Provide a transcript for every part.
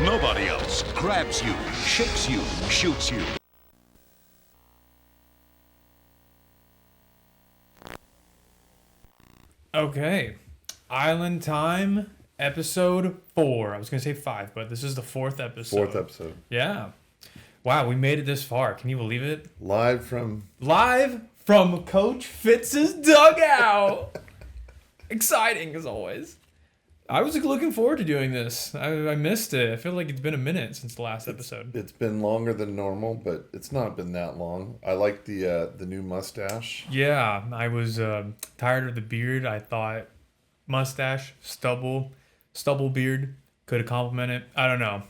Nobody else grabs you, shakes you, shoots you. Okay. Island Time, episode 4. I was going to say 5, but this is the 4th episode. 4th episode. Yeah. Wow, we made it this far. Can you believe it? Live from Coach Fitz's dugout. Exciting as always. I was looking forward to doing this. I missed it. I feel like it's been a minute since the last episode. It's been longer than normal, but it's not been that long. I like the new mustache. Yeah, I was tired of the beard. I thought mustache, stubble beard could have complemented. I don't know.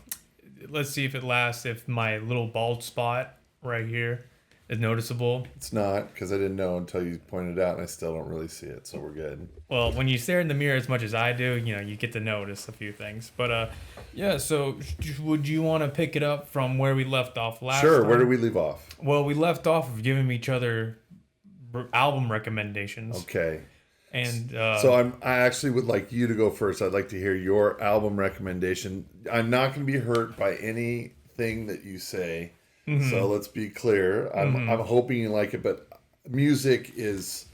Let's see if it lasts. If my little bald spot right here is noticeable. It's not, because I didn't know until you pointed it out, and I still don't really see it, so we're good. Well, when you stare in the mirror as much as I do, you get to notice a few things. But yeah, so would you want to pick it up from where we left off last Sure, time? where did we leave off? Well, we left off of giving each other album recommendations. Okay. And so I actually would like you to go first. I'd like to hear your album recommendation. I'm not going to be hurt by anything that you say. Mm-hmm. So let's be clear. I'm hoping you like it, but music is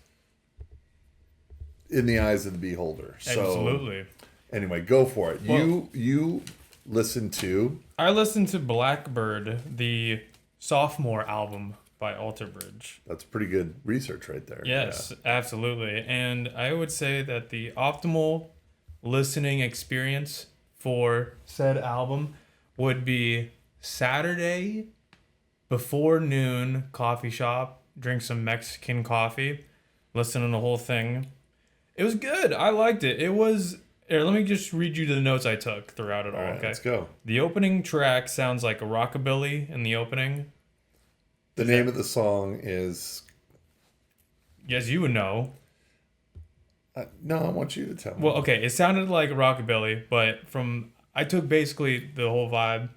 in the eyes of the beholder. So absolutely. Anyway, go for it. Well, you listen to... I listened to Blackbird, the sophomore album by Alter Bridge. That's pretty good research right there. Yes, yeah. Absolutely. And I would say that the optimal listening experience for said album would be Saturday before noon, coffee shop, drink some Mexican coffee, listen to the whole thing. It was good. I liked it. It was... Here, let me just read you the notes I took throughout it all, right, okay? Let's go. The opening track sounds like a rockabilly in the opening. The name of the song is... Yes, you would know. No, I want you to tell me. Well, okay, it sounded like rockabilly, but I took basically the whole vibe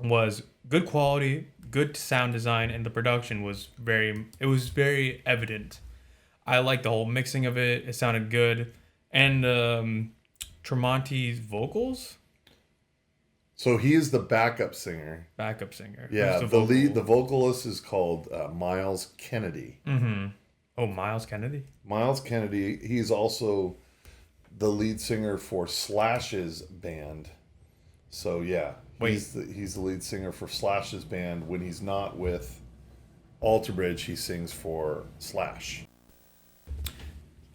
was good quality, good sound design, and the production was very evident. I liked the whole mixing of it. It sounded good. And Tremonti's vocals? So he is the backup singer. Yeah, the vocalist is called Miles Kennedy. Mm-hmm. Oh, Miles Kennedy? Miles Kennedy. He's also the lead singer for Slash's band. So yeah, wait, he's the lead singer for Slash's band. When he's not with Alter Bridge, he sings for Slash.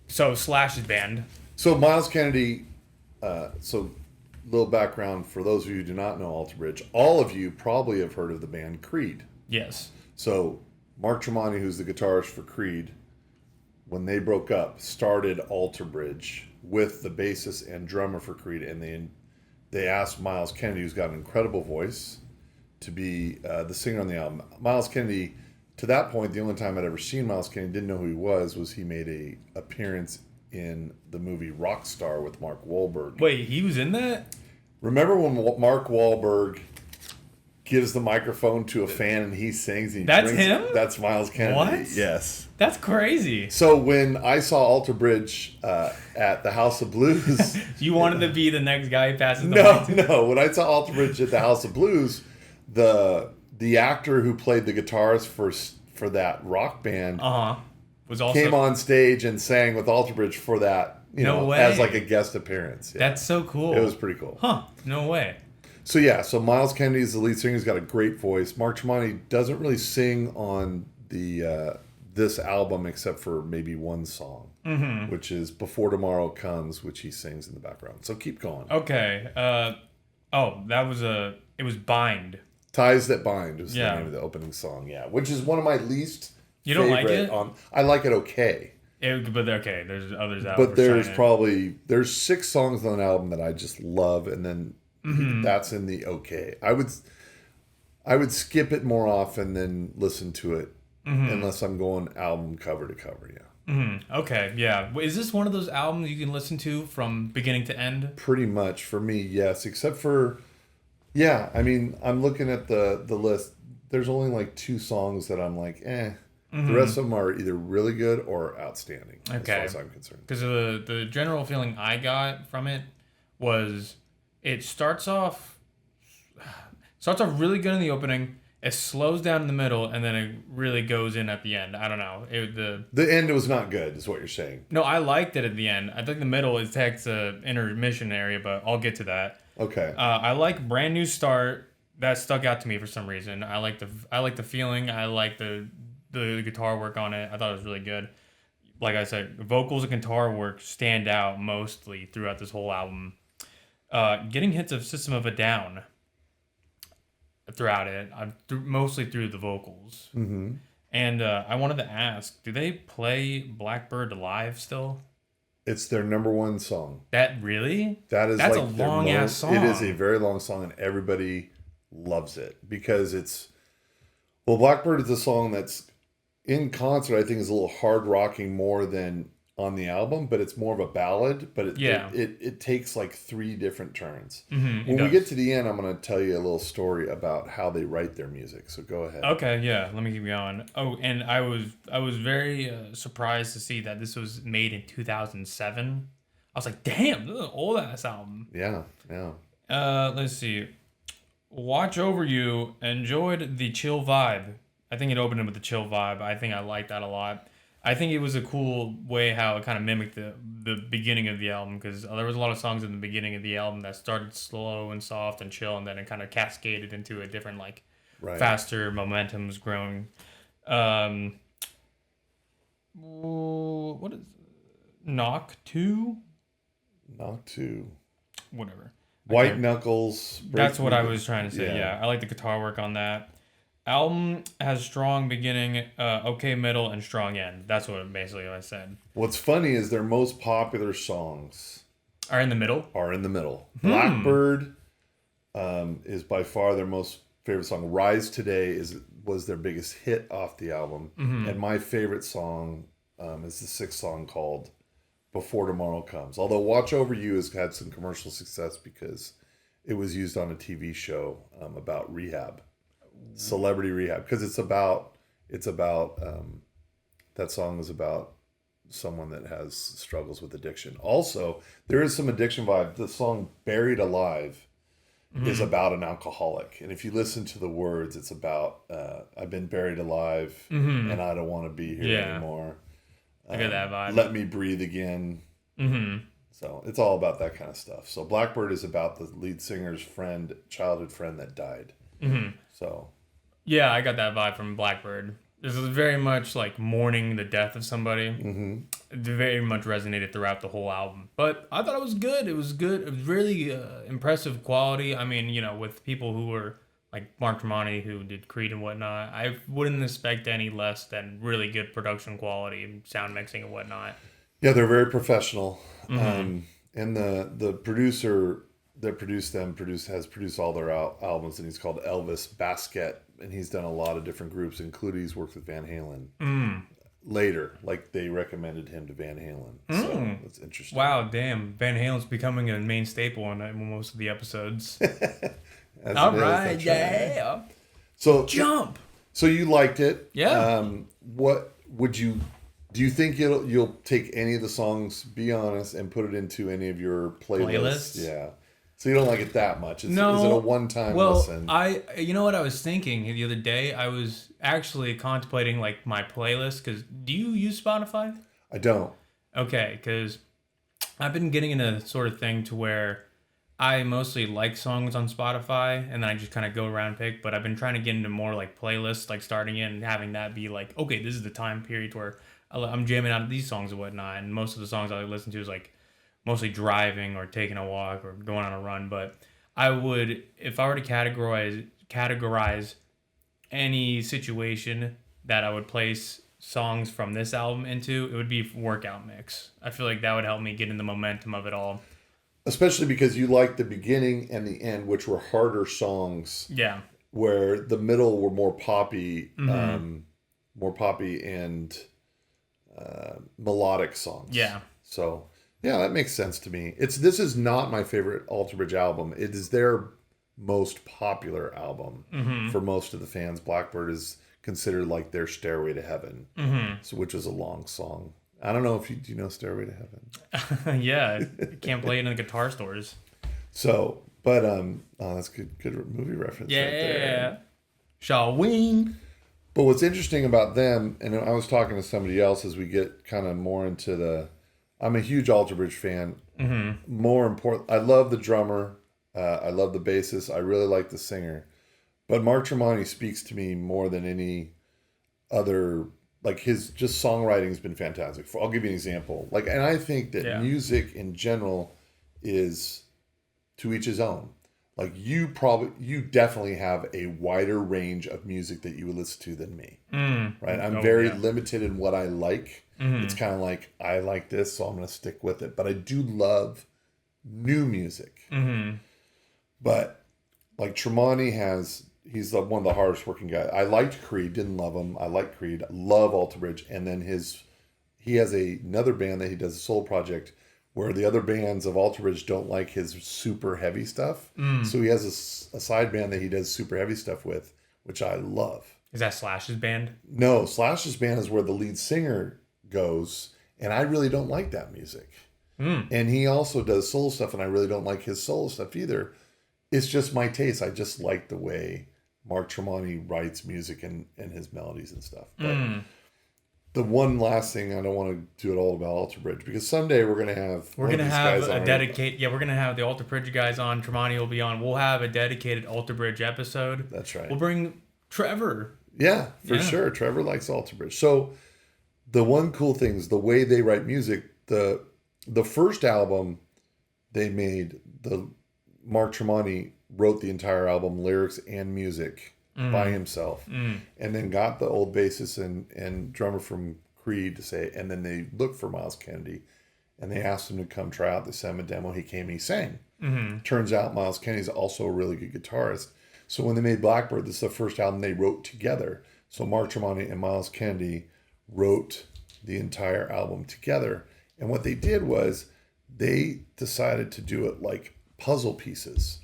So Slash's band. So Miles Kennedy. Little background for those of you who do not know Alter Bridge. All of you probably have heard of the band Creed. Yes. So Mark Tremonti, who's the guitarist for Creed, when they broke up, started Alter Bridge with the bassist and drummer for Creed, and they asked Miles Kennedy, who's got an incredible voice, to be the singer on the album. Miles Kennedy, to that point, the only time I'd ever seen Miles Kennedy, didn't know who he was he made a appearance in the movie Rockstar with Mark Wahlberg. Wait, he was in that? Remember when Mark Wahlberg gives the microphone to a fan and he sings? And That's him? That's Miles Kennedy. What? Yes. That's crazy. So when I saw Alter Bridge at the House of Blues... You wanted to be the next guy who passes the mic to? No. When I saw Alter Bridge at the House of Blues, the actor who played the guitarist for that rock band... was also came on stage and sang with Alter Bridge for that, as like a guest appearance. Yeah. That's so cool. It was pretty cool. Huh. No way. So Miles Kennedy is the lead singer. He's got a great voice. Mark Tremonti doesn't really sing on the this album except for maybe one song, which is Before Tomorrow Comes, which he sings in the background. So keep going. Okay. It was Bind. Ties That Bind was the name of the opening song. Yeah, which is one of my least... You don't like it? I like it okay. But okay, there's others out. But there's 6 songs on an album that I just love, and then that's in the okay. I would skip it more often than listen to it, unless I'm going album cover to cover. Yeah. Mm-hmm. Okay. Yeah. Is this one of those albums you can listen to from beginning to end? Pretty much for me, yes. Except for, I mean, I'm looking at the list. There's only like 2 songs that I'm like, eh. The rest of them are either really good or outstanding, as far as I'm concerned. Because the general feeling I got from it was it starts off starts off really good in the opening. It slows down in the middle, and then it really goes in at the end. I don't know. The end was not good, is what you're saying. No, I liked it at the end. I think the middle is takes a intermission area, but I'll get to that. Okay. I like Brand New Start. That stuck out to me for some reason. I like the feeling. I like the guitar work on it. I thought it was really good. Like I said, vocals and guitar work stand out mostly throughout this whole album. Getting hits of System of a Down throughout it, mostly through the vocals. Mm-hmm. And I wanted to ask, do they play Blackbird live still? It's their number one song. That really? That's like a long ass song. It is a very long song, and everybody loves it because Blackbird is a song that's in concert. I think is a little hard rocking more than on the album, but it's more of a ballad. But it takes like 3 different turns. Mm-hmm, when we get to the end, I'm going to tell you a little story about how they write their music. So go ahead. Okay, yeah. Let me keep going. Oh, and I was very surprised to see that this was made in 2007. I was like, damn, this is an old ass album. Yeah. Let's see. Watch Over You. Enjoyed the chill vibe. I think it opened with the chill vibe. I think I liked that a lot. I think it was a cool way how it kind of mimicked the beginning of the album, because there was a lot of songs in the beginning of the album that started slow and soft and chill, and then it kind of cascaded into a different, like, faster momentum's growing. What is Knock 2? Knock 2. Whatever. White Knuckles. That's what I was trying to say. Yeah, I like the guitar work on that. Album has strong beginning, okay middle, and strong end. That's what basically I said. What's funny is their most popular songs are in the middle. Blackbird is by far their most favorite song. Rise Today was their biggest hit off the album. Mm-hmm. And my favorite song is the 6th song called Before Tomorrow Comes. Although Watch Over You has had some commercial success because it was used on a TV show about rehab. Celebrity rehab, because it's about that song is about someone that has struggles with addiction. Also, there is some addiction vibe. The song Buried Alive is about an alcoholic, and if you listen to the words, it's about I've been buried alive and I don't want to be here anymore. I get that vibe. Let me breathe again. So it's all about that kind of stuff. So Blackbird is about the lead singer's childhood friend that died. So yeah, I got that vibe from Blackbird. This is very much like mourning the death of somebody. It very much resonated throughout the whole album. But I thought it was good. It was good. It was really impressive quality. I mean, with people who were like Mark Tremonti, who did Creed and whatnot, I wouldn't expect any less than really good production quality and sound mixing and whatnot. Yeah, they're very professional. And the producer that produced them has produced all their albums, and he's called Elvis Basket, and he's done a lot of different groups, including he's worked with Van Halen later. Like, they recommended him to Van Halen. So that's interesting. Wow, damn. Van Halen's becoming a main staple in most of the episodes. All right, yeah. So jump. So you liked it. Yeah. What would you... Do you think you'll take any of the songs, be honest, and put it into any of your playlists? Yeah. So you don't like it that much? No. Is it a one-time listen? You know what I was thinking the other day? I was actually contemplating like my playlist, because do you use Spotify? I don't. Okay, because I've been getting in a sort of thing to where I mostly like songs on Spotify, and then I just kind of go around and pick, but I've been trying to get into more like playlists, like starting in and having that be like, okay, this is the time period where I'm jamming out these songs and whatnot, and most of the songs I listen to is like mostly driving or taking a walk or going on a run. But I would, if I were to categorize any situation that I would place songs from this album into, it would be workout mix. I feel like that would help me get in the momentum of it all. Especially because you like the beginning and the end, which were harder songs. Yeah. Where the middle were more poppy, and melodic songs. Yeah. So yeah, that makes sense to me. This is not my favorite Alter Bridge album. It is their most popular album for most of the fans. Blackbird is considered like their Stairway to Heaven, which is a long song. I don't know if do you know Stairway to Heaven? Yeah, you can't play it in the guitar stores. So, But that's good movie reference right there. Shaw Wing. But what's interesting about them, and I was talking to somebody else as we get kind of more into I'm a huge Alter Bridge fan. Mm-hmm. More important, I love the drummer. I love the bassist. I really like the singer. But Mark Tremonti speaks to me more than any other. Like his just songwriting has been fantastic. I'll give you an example. Like, and I think that music in general is to each his own. Like you definitely have a wider range of music that you would listen to than me. Right? I'm very limited in what I like. Mm-hmm. It's kind of like, I like this, so I'm going to stick with it. But I do love new music. Mm-hmm. But like Tremonti he's one of the hardest working guys. I liked Creed, didn't love him. I like Creed, love Alter Bridge. And then he has another band that he does a soul project where the other bands of Alter Bridge don't like his super heavy stuff. So he has a side band that he does super heavy stuff with, which I love. Is that Slash's band? No, Slash's band is where the lead singer goes, and I really don't like that music. And he also does solo stuff, and I really don't like his solo stuff either. It's just my taste. I just like the way Mark Tremonti writes music and his melodies and stuff. But the one last thing, I don't want to do it all about Alter Bridge, because someday we're gonna have the Alter Bridge guys on. Tremonti will be on. We'll have a dedicated Alter Bridge episode. That's right. We'll bring Trevor. Yeah, for sure. Trevor likes Alter Bridge. So the one cool thing is the way they write music. The first album they made, Mark Tremonti wrote the entire album, lyrics and music, by himself, and then got the old bassist and drummer from Creed to say, and then they looked for Miles Kennedy, and they asked him to come try out. They sent him a demo. He came, he sang. Turns out Miles Kennedy's also a really good guitarist. So when they made Blackbird, this is the first album they wrote together. So Mark Tremonti and Miles Kennedy wrote the entire album together. And what they did was they decided to do it like puzzle pieces.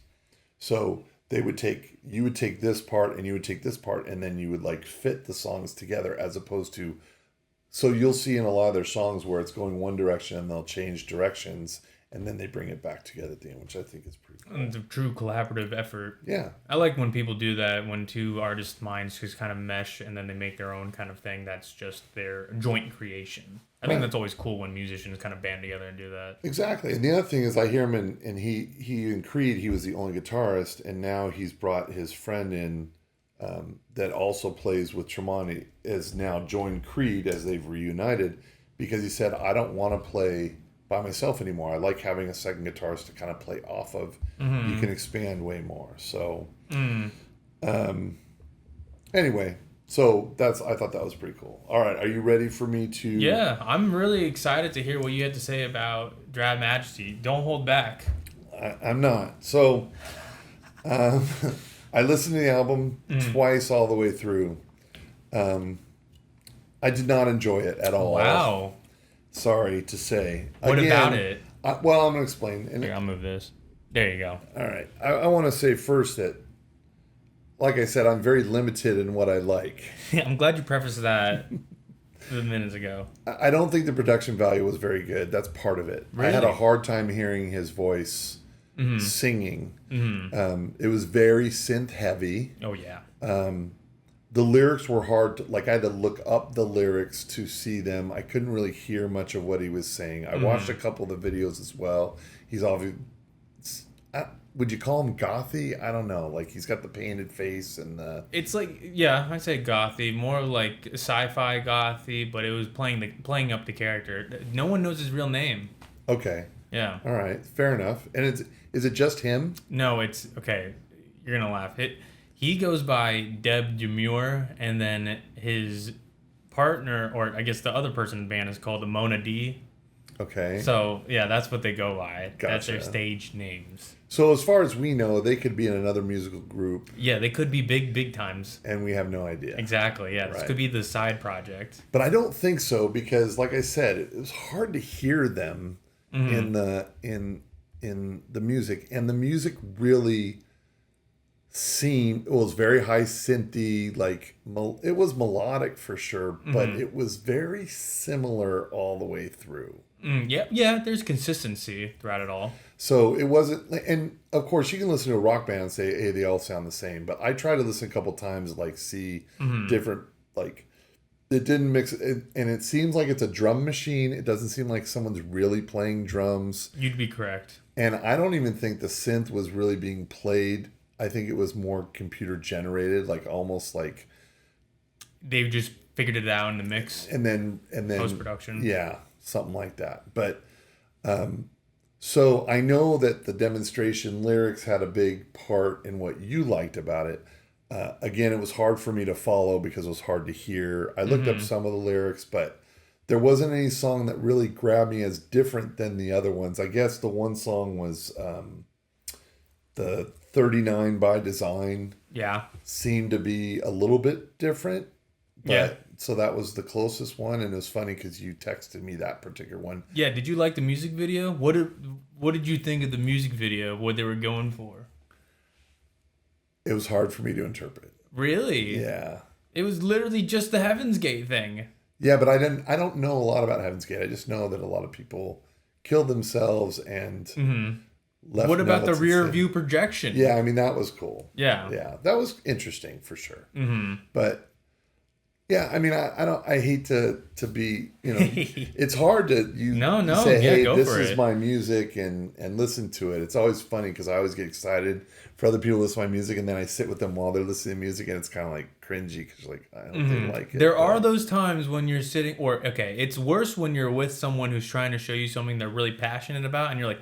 So you would take this part and you would take this part, and then you would like fit the songs together, as opposed to, so you'll see in a lot of their songs where it's going one direction and they'll change directions and then they bring it back together at the end, which I think is pretty cool. It's a true collaborative effort. Yeah. I like when people do that, when two artists' minds just kind of mesh and then they make their own kind of thing that's just their joint creation. I think that's always cool when musicians kind of band together and do that. Exactly. And the other thing is, I hear him and he in Creed, he was the only guitarist, and now he's brought his friend in that also plays with Tremonti, has now joined Creed as they've reunited, because he said, I don't want to play by myself anymore. I like having a second guitarist to kind of play off of. You can expand way more. So anyway, so I thought that was pretty cool. All right, are you ready for me to? Yeah, I'm really excited to hear what you had to say about Drab Majesty. Don't hold back. I'm not. So I listened to the album twice all the way through. I did not enjoy it at all. Wow. Sorry to say. What about it? I'm going to explain. Here, I'll move this. There you go. All right. I want to say first that, like I said, I'm very limited in what I like. I'm glad you prefaced that minutes ago. I don't think the production value was very good. That's part of it. Really? I had a hard time hearing his voice singing. It was very synth heavy. Oh, yeah. The lyrics were hard. I had to look up the lyrics to see them. I couldn't really hear much of what he was saying. I watched a couple of the videos as well. He's obviously, would you call him gothy? I don't know. He's got the painted face and the... It's I'd say gothy, more like sci-fi gothy, but it was playing up the character. No one knows his real name. Okay. Yeah. All right. Fair enough. And is it just him? No, it's okay. You're gonna laugh. He goes by Deb Demure, and then his partner, or I guess the other person in the band, is called Mona D. Okay. So yeah, that's what they go by. Gotcha. That's their stage names. So as far as we know, they could be in another musical group. Yeah, they could be big times. And we have no idea. Exactly. Yeah, this could be the side project. But I don't think so, because, like I said, it was hard to hear them in the music, and the music really it was very high synthy, it was melodic for sure, but it was very similar all the way through. Yeah. There's consistency throughout it all. So it wasn't, and of course you can listen to a rock band and say, hey, they all sound the same. But I try to listen a couple times, like see different, like it didn't mix, and it seems like it's a drum machine. It doesn't seem like someone's really playing drums. You'd be correct. And I don't even think the synth was really being played. I think it was more computer generated, like almost like They just figured it out in the mix, and then post production. Yeah, something like that. But so I know that the demonstration lyrics had a big part in what you liked about it. Again, it was hard for me to follow because it was hard to hear. I looked up some of the lyrics, but there wasn't any song that really grabbed me as different than the other ones. I guess the one song was the 39 by Design. Yeah. Seemed to be a little bit different. But, Yeah. So that was the closest one, and it was funny because you texted me that particular one. Yeah. Did you like the music video? What did you think of the music video? What they were going for? It was hard for me to interpret. Really? Yeah. It was literally just the Heaven's Gate thing. Yeah, but I don't know a lot about Heaven's Gate. I just know that a lot of people killed themselves and left. What about the notes rear and view projection? Yeah, I mean that was cool. Yeah. Yeah, that was interesting for sure. But yeah, I mean I hate to be, it's hard to say, hey, go this for is it. my music and listen to it. It's always funny because I always get excited for other people to listen to my music, and then I sit with them while they're listening to music, and it's kind of like cringy because like I don't think like it. There are those times when you're sitting, or okay, it's worse when you're with someone who's trying to show you something they're really passionate about, and you're like,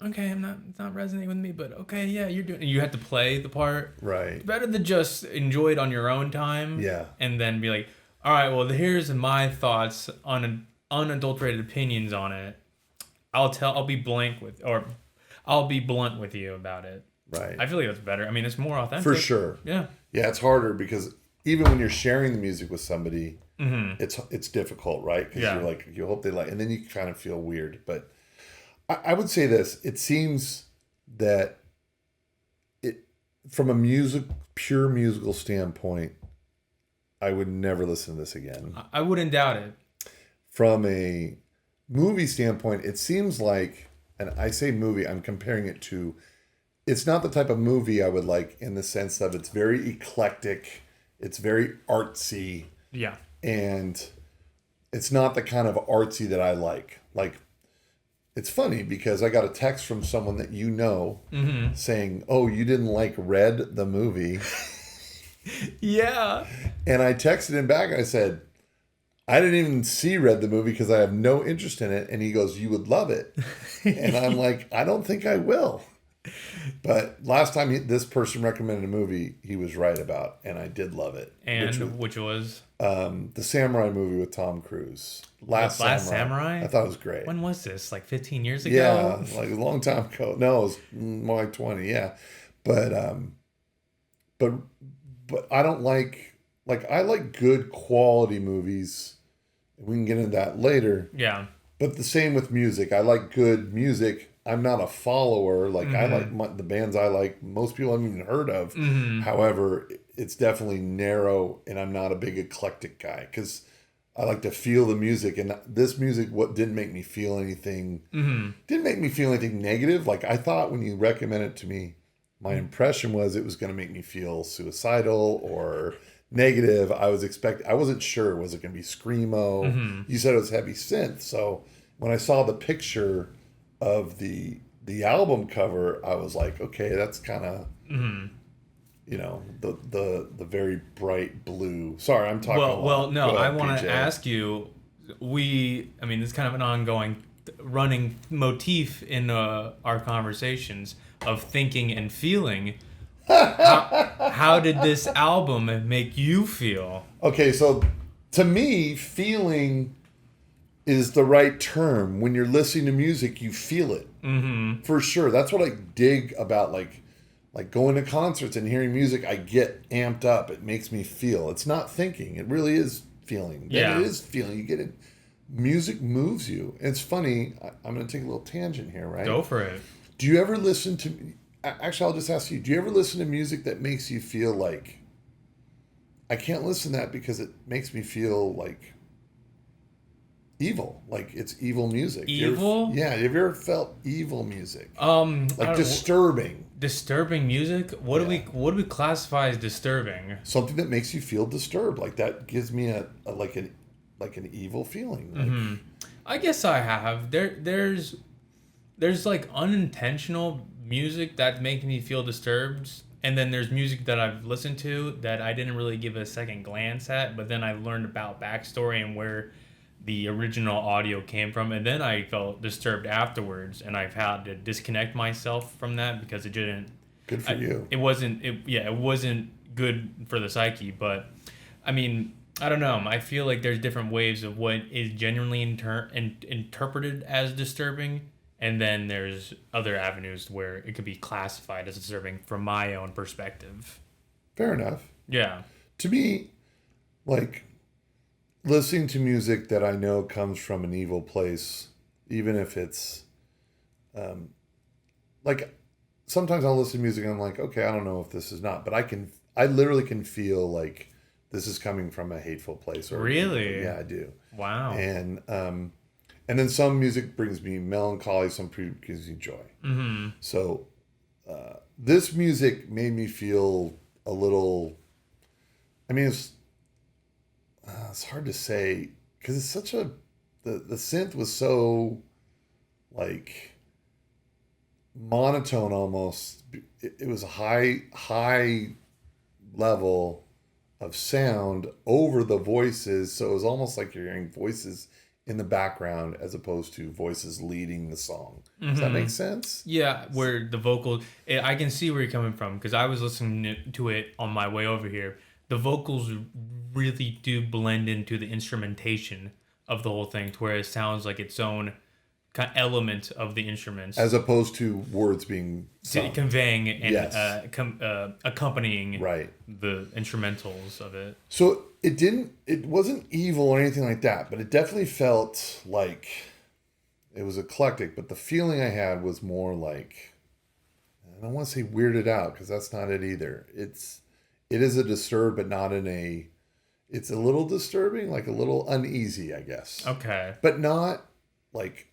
okay, it's not resonating with me, but okay, yeah, you're doing. And you have to play the part. Right. It's better to just enjoy it on your own time. Yeah. And then be like, all right, well, here's my thoughts on unadulterated opinions on it. I'll be blunt with you about it. Right. I feel like that's better. I mean, it's more authentic. For sure. Yeah. Yeah, it's harder because even when you're sharing the music with somebody, it's difficult, right? Because you're like, you hope they like, and then you kind of feel weird. But I would say this: it seems that from a pure musical standpoint, I would never listen to this again. I wouldn't doubt it. From a movie standpoint, it seems like, and I say movie, I'm comparing it to. It's not the type of movie I would like in the sense of it's very eclectic, it's very artsy. Yeah. And it's not the kind of artsy that I like. Like, it's funny because I got a text from someone that saying, oh, you didn't like Red, the movie. Yeah. And I texted him back and I said, I didn't even see Red, the movie because I have no interest in it. And he goes, you would love it. And I'm like, I don't think I will. But last time this person recommended a movie he was right about, and I did love it. And which was the samurai movie with Tom Cruise. Last Samurai? I thought it was great. When was this? Like 15 years ago? Yeah, like a long time ago. No, it was more like 20, yeah. But I don't like I like good quality movies. We can get into that later. Yeah. But the same with music. I like good music. I'm not a follower. Like I like the bands I like. Most people haven't even heard of. However, it's definitely narrow, and I'm not a big eclectic guy because I like to feel the music. And this music, didn't make me feel anything. Didn't make me feel anything negative. Like I thought when you recommended it to me, my impression was it was going to make me feel suicidal or negative. I wasn't sure. Was it going to be screamo? You said it was heavy synth. So when I saw the picture of the album cover, I was like, okay, that's kind of the very bright blue. Sorry, I'm talking. Well, no, ahead, I want PJ. to ask you. It's kind of an ongoing running motif in our conversations of thinking and feeling. How did this album make you feel? Okay, so to me, feeling is the right term. When you're listening to music, you feel it. For sure. That's what I dig about like going to concerts and hearing music. I get amped up. It makes me feel. It's not thinking. It really is feeling. Yeah. It is feeling. You get it. Music moves you. It's funny. I'm going to take a little tangent here, right? Go for it. Do you ever listen to... Actually, I'll just ask you. Do you ever listen to music that makes you feel like... I can't listen to that because it makes me feel like... evil. Like it's evil music. Evil? Yeah. Have you ever felt evil music? I Like don't know. disturbing. Disturbing music? What Yeah. do we classify as disturbing? Something that makes you feel disturbed. Like that gives me a like an evil feeling. Like, I guess I have. There's like unintentional music that's making me feel disturbed, and then there's music that I've listened to that I didn't really give a second glance at, but then I learned about backstory and where the original audio came from, and then I felt disturbed afterwards, and I've had to disconnect myself from that because it didn't. good for you. It wasn't. It wasn't good for the psyche, but I mean. I don't know. I feel like there's different waves of what is genuinely interpreted as disturbing, and then there's other avenues where it could be classified as disturbing from my own perspective. Fair enough. Yeah. To me, like listening to music that I know comes from an evil place, even if it's like sometimes I'll listen to music and I'm like, okay, I don't know if this is not, but I literally can feel like this is coming from a hateful place. Or Really? yeah, I do. Wow. And then some music brings me melancholy, some gives me joy. Mm-hmm. So this music made me feel a little. I mean, it's hard to say because it's such a the synth was so like monotone almost. It was a high level of sound over the voices, so it was almost like you're hearing voices in the background as opposed to voices leading the song. Does that make sense? Yeah, where the vocals, I can see where you're coming from because I was listening to it on my way over here. The vocals really do blend into the instrumentation of the whole thing, to where it sounds like its own kind of element of the instruments, As opposed to words being sung. conveying and Yes. accompanying Right. the instrumentals of it. So it wasn't evil or anything like that, but it definitely felt like it was eclectic, but the feeling I had was more like, I don't want to say weirded out because that's not it either. It is a disturb, but not in a, it's a little disturbing, like a little uneasy, I guess. Okay. But not like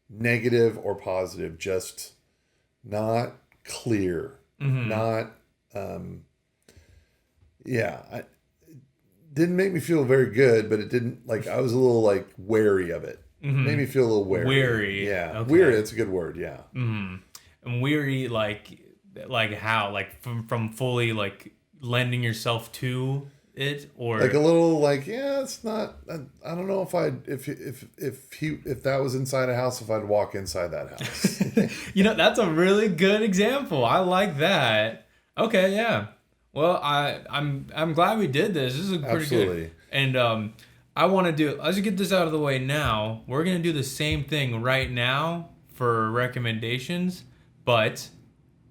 negative or positive, just not clear, not, it didn't make me feel very good, but it didn't, like, I was a little like wary of it. Made me feel a little wary. Weary. Yeah. Okay. Weary. That's a good word. Yeah. And weary, like how? Like from fully like lending yourself to it, or Like a little like, yeah, it's not, I don't know if if that was inside a house, if I'd walk inside that house. that's a really good example. I like that. Okay, yeah. Well, I'm glad we did this. This is pretty Absolutely. good. And I want to do. Let's get this out of the way now. We're gonna do the same thing right now for recommendations, but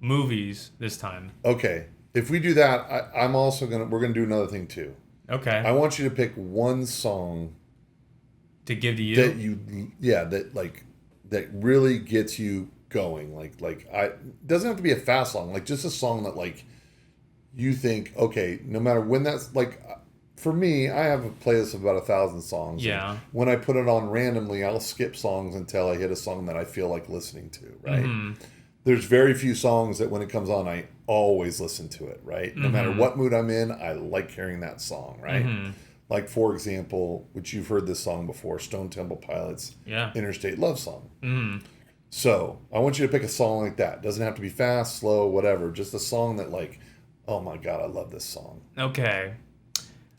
movies this time. Okay. If we do that, we're gonna do another thing too. Okay. I want you to pick one song To give to you. that really gets you going. It doesn't have to be a fast song, like just a song that like you think, okay, no matter when that's like, for me, I have a playlist of about 1,000 songs. Yeah. And when I put it on randomly, I'll skip songs until I hit a song that I feel like listening to, right? There's very few songs that when it comes on, I always listen to it, right? No matter what mood I'm in, I like hearing that song, right? Like, for example, which you've heard this song before, Stone Temple Pilots, Interstate Love Song. So I want you to pick a song like that. Doesn't have to be fast, slow, whatever. Just a song that like, oh my God, I love this song. Okay.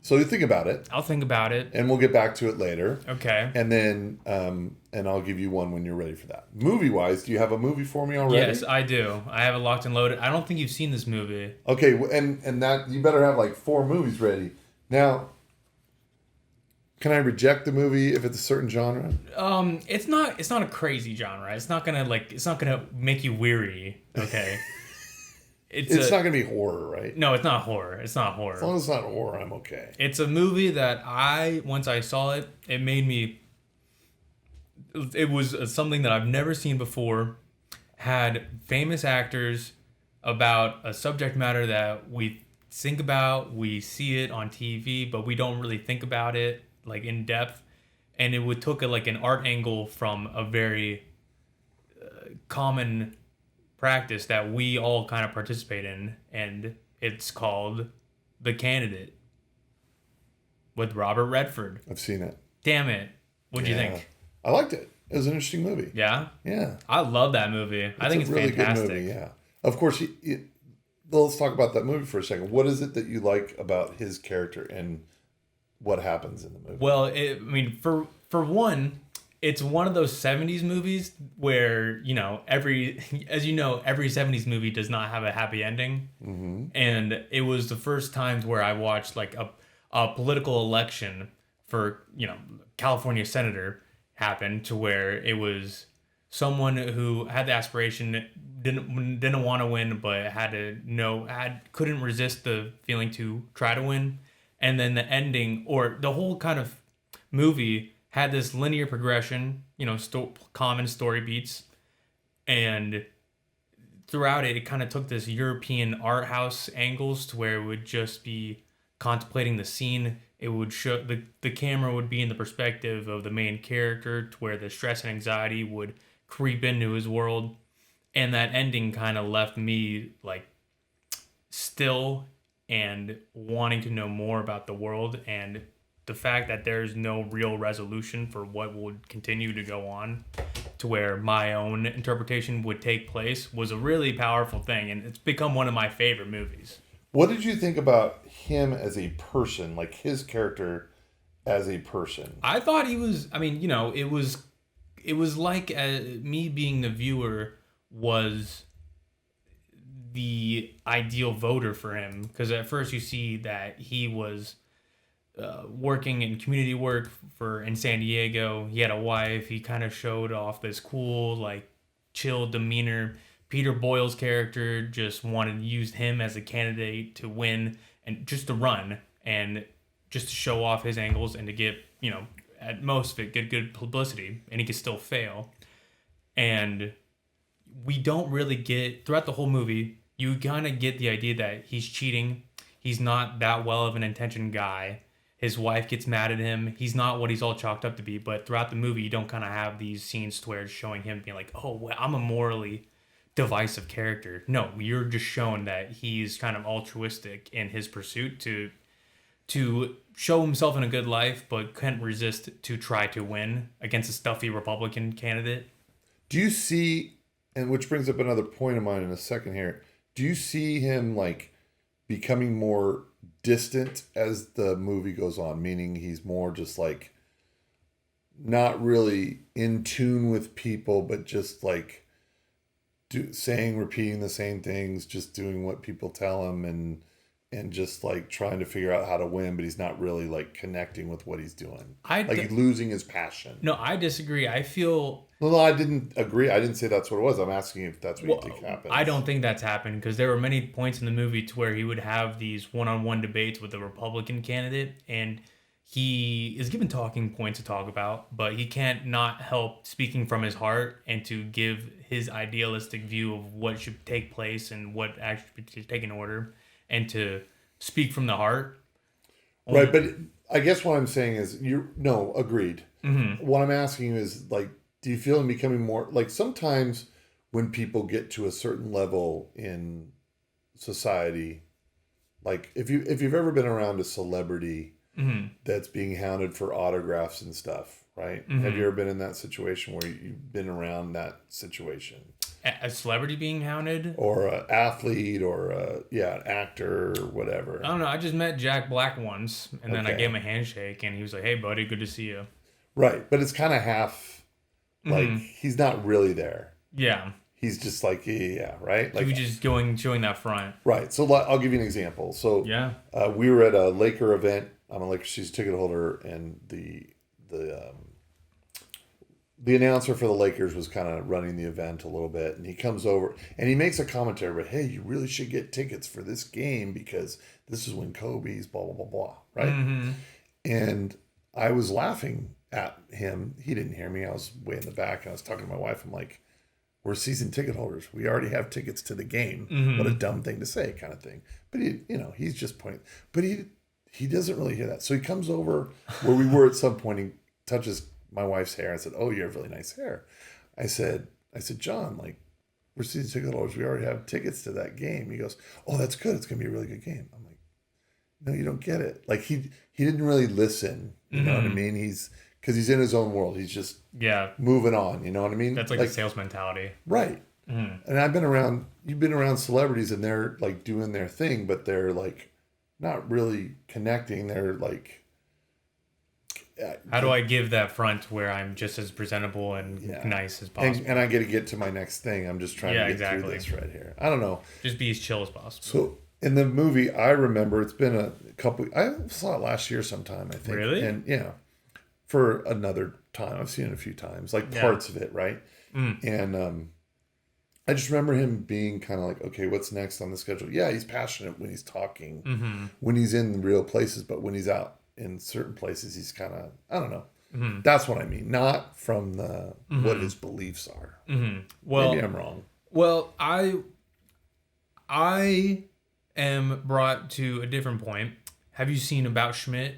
So you think about it. I'll think about it. And we'll get back to it later. Okay. And then, and I'll give you one when you're ready for that. Movie-wise, do you have a movie for me already? Yes, I do. I have it locked and loaded. I don't think you've seen this movie. Okay, and that you better have like 4 movies ready. Now, can I reject the movie if it's a certain genre? It's not a crazy genre. It's not gonna make you weary. Okay. It's not gonna be horror, right? No, it's not horror. It's not horror. As long as it's not horror, I'm okay. It's a movie that once I saw it, it made me. It was something that I've never seen before. Had famous actors about a subject matter that we think about. We see it on TV, but we don't really think about it like in depth. and it would took like an art angle from a very common practice that we all kind of participate in, and it's called The Candidate with Robert Redford. I've seen it. Damn it. What'd you think? I liked it. It was an interesting movie. Yeah? Yeah. I love that movie. I think it's really fantastic. good movie, yeah. Of course, let's talk about that movie for a second. What is it that you like about his character and what happens in the movie? Well, for one, it's one of those 70s movies where, every 70s movie does not have a happy ending. Mm-hmm. And it was the first times where I watched like a political election for, California senator happen to where it was someone who had the aspiration, didn't want to win, but couldn't resist the feeling to try to win. And then the ending, or the whole kind of movie, had this linear progression, common story beats, and throughout it kind of took this European art house angles to where it would just be contemplating the scene. It would show the camera would be in the perspective of the main character, to where the stress and anxiety would creep into his world, and that ending kind of left me like still and wanting to know more about the world, and the fact that there's no real resolution for what would continue to go on, to where my own interpretation would take place, was a really powerful thing, and it's become one of my favorite movies. What did you think about him as a person, like his character as a person? I thought he was, it was like me being the viewer was the ideal voter for him, because at first you see that he was working in community work in San Diego. He had a wife. He kind of showed off this cool, like, chill demeanor. Peter Boyle's character just wanted to use him as a candidate to win and just to run and just to show off his angles and to get, at most of it, get good publicity, and he could still fail. And we don't really get, throughout the whole movie, you kind of get the idea that he's cheating. He's not that well of an intentioned guy. His wife gets mad at him. He's not what he's all chalked up to be. But throughout the movie, you don't kind of have these scenes to where it's showing him being like, oh, well, I'm a morally divisive character. No, you're just showing that he's kind of altruistic in his pursuit to show himself in a good life, but couldn't resist to try to win against a stuffy Republican candidate. Do you see, and which brings up another point of mine in a second here, do you see him like becoming more distant as the movie goes on, meaning he's more just like not really in tune with people, but just like repeating the same things, just doing what people tell him, and just like trying to figure out how to win, but he's not really like connecting with what he's doing. He's losing his passion. No, I disagree. I feel... No, I didn't agree. I didn't say that's what it was. I'm asking if that's what you think happened. I don't think that's happened, because there were many points in the movie to where he would have these one-on-one debates with the Republican candidate, and he is given talking points to talk about, but he can't not help speaking from his heart and to give his idealistic view of what should take place and what actually should take in order, and to speak from the heart. Right, but I guess what I'm saying is, agreed. Mm-hmm. What I'm asking you is, like, do you feel him becoming more, like, sometimes when people get to a certain level in society, like, if you've ever been around a celebrity mm-hmm. that's being hounded for autographs and stuff, right? Mm-hmm. Have you ever been in that situation where you've been around that situation? A celebrity being hounded? Or an athlete, or an actor, or whatever. I don't know. I just met Jack Black once, and then I gave him a handshake, and he was like, "Hey, buddy, good to see you." Right, but it's kind of half, like, mm-hmm. he's not really there. Yeah. He's just like, right? Like, he was just showing that front. Right. So I'll give you an example. So yeah, we were at a Laker event. I'm a Laker season ticket holder, and the announcer for the Lakers was kind of running the event a little bit, and he comes over and he makes a commentary, but hey, you really should get tickets for this game because this is when Kobe's blah, blah, blah, blah, right? Mm-hmm. And I was laughing at him. He didn't hear me. I was way in the back, and I was talking to my wife. I'm like, we're season ticket holders. We already have tickets to the game. Mm-hmm. What a dumb thing to say, kind of thing. But he's just pointing. But he doesn't really hear that. So he comes over where we were at some point, touches my wife's hair. I said, "Oh, you have really nice hair." I said, John, like, we're season ticket holders. We already have tickets to that game. He goes, "Oh, that's good. It's gonna be a really good game." I'm like, "No, you don't get it." Like he didn't really listen. You know what I mean? Because he's in his own world. He's just moving on. You know what I mean? That's like a sales mentality, right? Mm-hmm. And you've been around celebrities, and they're like doing their thing, but they're like not really connecting. They're like, how do I give that front where I'm just as presentable and nice as possible? And I get to my next thing. I'm just trying to get through this right here. I don't know. Just be as chill as possible. So in the movie, I remember it's been a couple. I saw it last year sometime, I think. Really? And for another time. I've seen it a few times, like parts of it, right? And I just remember him being kind of like, okay, what's next on the schedule? Yeah, he's passionate when he's talking, when he's in real places, but when he's out in certain places, he's kind of, I don't know. That's what I mean. Not from the what his beliefs are. Well, maybe I'm wrong. Well, I am brought to a different point. Have you seen About Schmidt?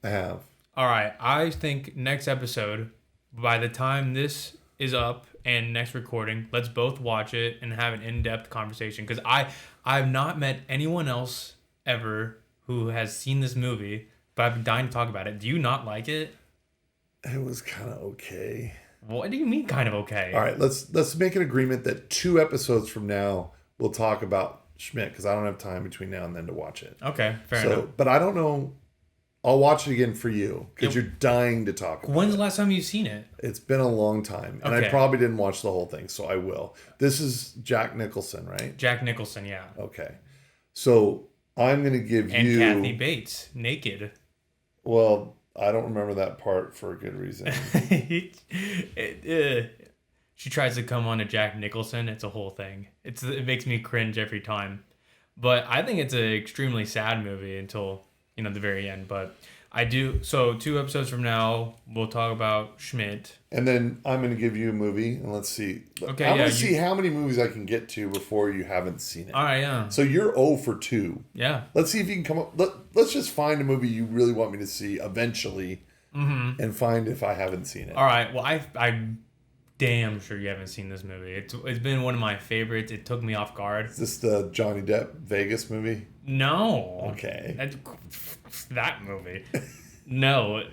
I have. All right. I think next episode, by the time this is up and next recording, let's both watch it and have an in-depth conversation. Because I've not met anyone else ever who has seen this movie, but I've been dying to talk about it. Do you not like it? It was kind of okay. What do you mean kind of okay? All right, let's make an agreement that 2 episodes from now we'll talk about Schmidt, because I don't have time between now and then to watch it. Okay, fair enough. But I don't know. I'll watch it again for you because you're dying to talk about it. When's the last time you've seen it? It's been a long time. And I probably didn't watch the whole thing, so I will. This is Jack Nicholson, right? Jack Nicholson, yeah. Okay. So I'm going to give you... And Kathy Bates, naked. Well, I don't remember that part for a good reason. She tries to come on to Jack Nicholson. It's a whole thing. It makes me cringe every time. But I think it's an extremely sad movie until... the very end, but I do. So 2 episodes from now, we'll talk about Schmidt. And then I'm going to give you a movie, and let's see. Okay, I'm going to see how many movies I can get to before you haven't seen it. All right, yeah. So you're 0 for 2. Yeah. Let's see if you can come up. Let's just find a movie you really want me to see eventually, and find if I haven't seen it. All right. Well, I'm damn sure you haven't seen this movie. It's been one of my favorites. It took me off guard. Is this the Johnny Depp Vegas movie? No. Okay. That movie. No.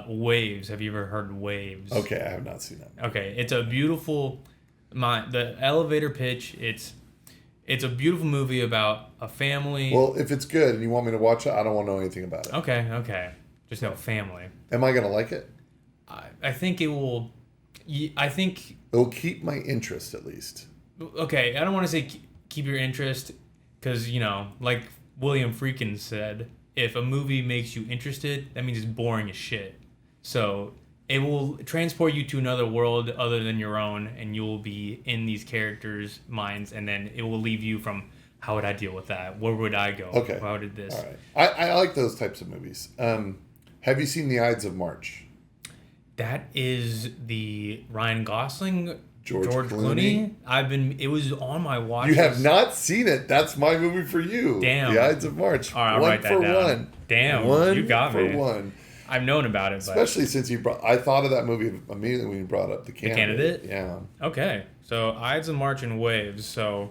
Waves. Have you ever heard Waves? Okay, I have not seen that. Okay, it's a beautiful. The elevator pitch. It's a beautiful movie about a family. Well, if it's good and you want me to watch it, I don't want to know anything about it. Okay. Just no family. Am I gonna like it? I think it will. I think it'll keep my interest at least. Okay, I don't want to say keep your interest because like William Friedkin said, if a movie makes you interested, that means it's boring as shit. So it will transport you to another world other than your own, and you will be in these characters' minds, and then it will leave you from how would I deal with that? Where would I go? Okay. How did this? All right. I like those types of movies. Have you seen The Ides of March? That is the Ryan Gosling, George Clooney. It was on my watch. You have not seen it. That's my movie for you. Damn. The Ides of March. All right, I'll write that down. One. Damn, you got me. For one. I've known about it. Especially since I thought of that movie immediately when you brought up the candidate. The Yeah. Okay. So Ides of March and Waves. So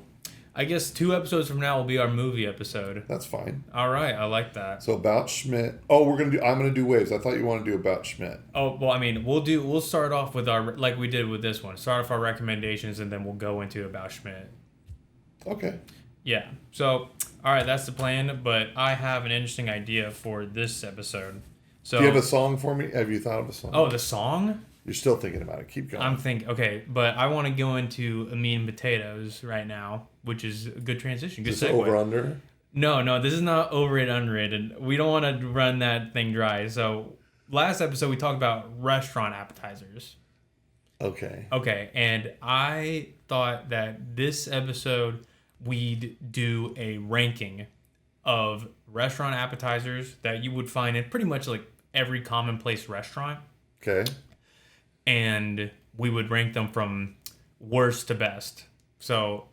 I guess 2 episodes from now will be our movie episode. That's fine. All right, I like that. So About Schmidt. Oh, I'm gonna do Waves. I thought you wanted to do About Schmidt. Oh well, I mean, we'll start off with our like we did with this one. Start off our recommendations, and then we'll go into About Schmidt. Okay. Yeah. So all right, that's the plan. But I have an interesting idea for this episode. So do you have a song for me? Have you thought of a song? Oh, the song? You're still thinking about it. Keep going. I'm thinking. Okay, but I want to go into meat and potatoes right now, which is a good transition. Good segue. Over under? No, this is not overrated, underrated. We don't want to run that thing dry. So last episode we talked about restaurant appetizers. Okay. Okay, and I thought that this episode we'd do a ranking of restaurant appetizers that you would find in pretty much like every commonplace restaurant. Okay. And we would rank them from worst to best. So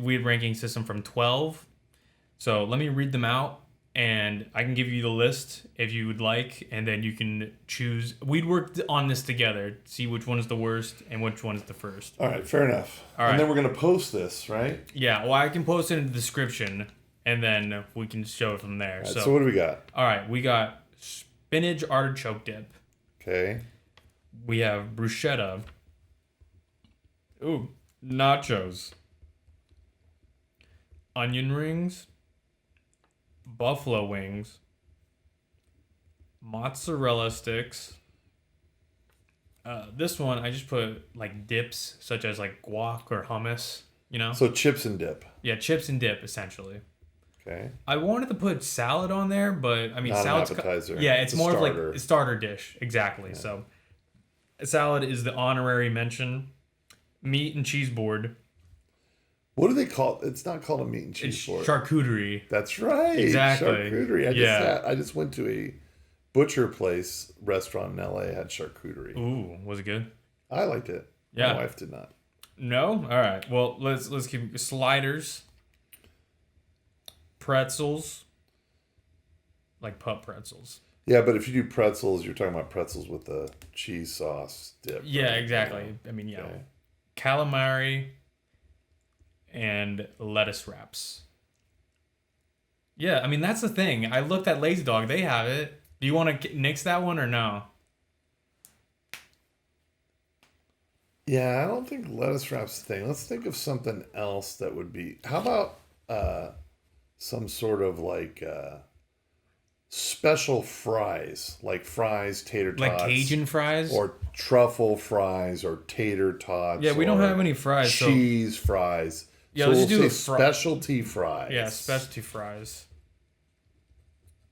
we had ranking system from 12. So let me read them out, and I can give you the list if you would like, and then you can choose. We'd work on this together, see which one is the worst and which one is the first. All right, fair enough. All right. And then we're going to post this, right? Yeah, well, I can post it in the description, and then we can show it from there. All right, so what do we got? All right, we got spinach artichoke dip. Okay. We have bruschetta. Ooh, nachos. Onion rings. Buffalo wings. Mozzarella sticks. This one, I just put like dips, such as like guac or hummus, you know? So chips and dip. Yeah, chips and dip, essentially. Okay. I wanted to put salad on there, but I mean, Not salad's an appetizer. Yeah, it's more starter. of like a starter dish. Exactly. Yeah. So, salad is the honorary mention. Meat and cheese board. What do they call it? It's not called a meat and cheese It's board. charcuterie. That's right. Exactly. Charcuterie. I just went to a butcher place restaurant in LA, had charcuterie. Ooh, was it good? I liked it. Yeah. My wife did not. No? All right. Well, let's keep sliders. Pretzels. Like pup pretzels. Yeah, but if you do pretzels, you're talking about pretzels with the cheese sauce dip. Yeah, right? exactly. I mean, yeah. Okay. Calamari and lettuce wraps. Yeah, I mean, that's the thing. I looked at Lazy Dog. They have it. Do you want to nix that one or no? Yeah, I don't think lettuce wraps the thing. Let's think of something else that would be. How about some sort of like special fries, like fries, tater tots, Like Cajun fries? or truffle fries, or tater tots. Yeah, we don't have any fries. Cheese fries. Yeah, so let's we'll just do say specialty fries. Yeah, specialty fries.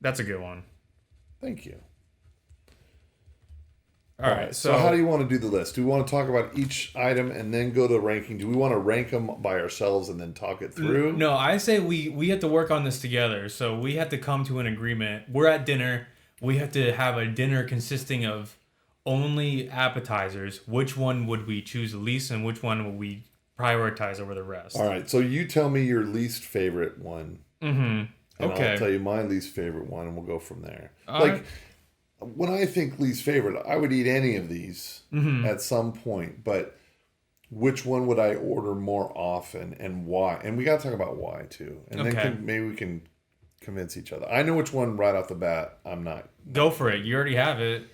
That's a good one. Thank you. All right. So how do you want to do the list? Do we want to talk about each item and then go to ranking? Do we want to rank them by ourselves and then talk it through? No, I say we have to work on this together. So we have to come to an agreement. We're at dinner. We have to have a dinner consisting of only appetizers. Which one would we choose the least, and which one would we prioritize over the rest? All right. So you tell me your least favorite one. Mm-hmm. And Okay. I'll tell you my least favorite one, and we'll go from there. Right. When I think least favorite, I would eat any of these at some point, but which one would I order more often and why? And we got to talk about why too. And then maybe we can convince each other. I know which one right off the bat I'm not. Go for it. You already have it.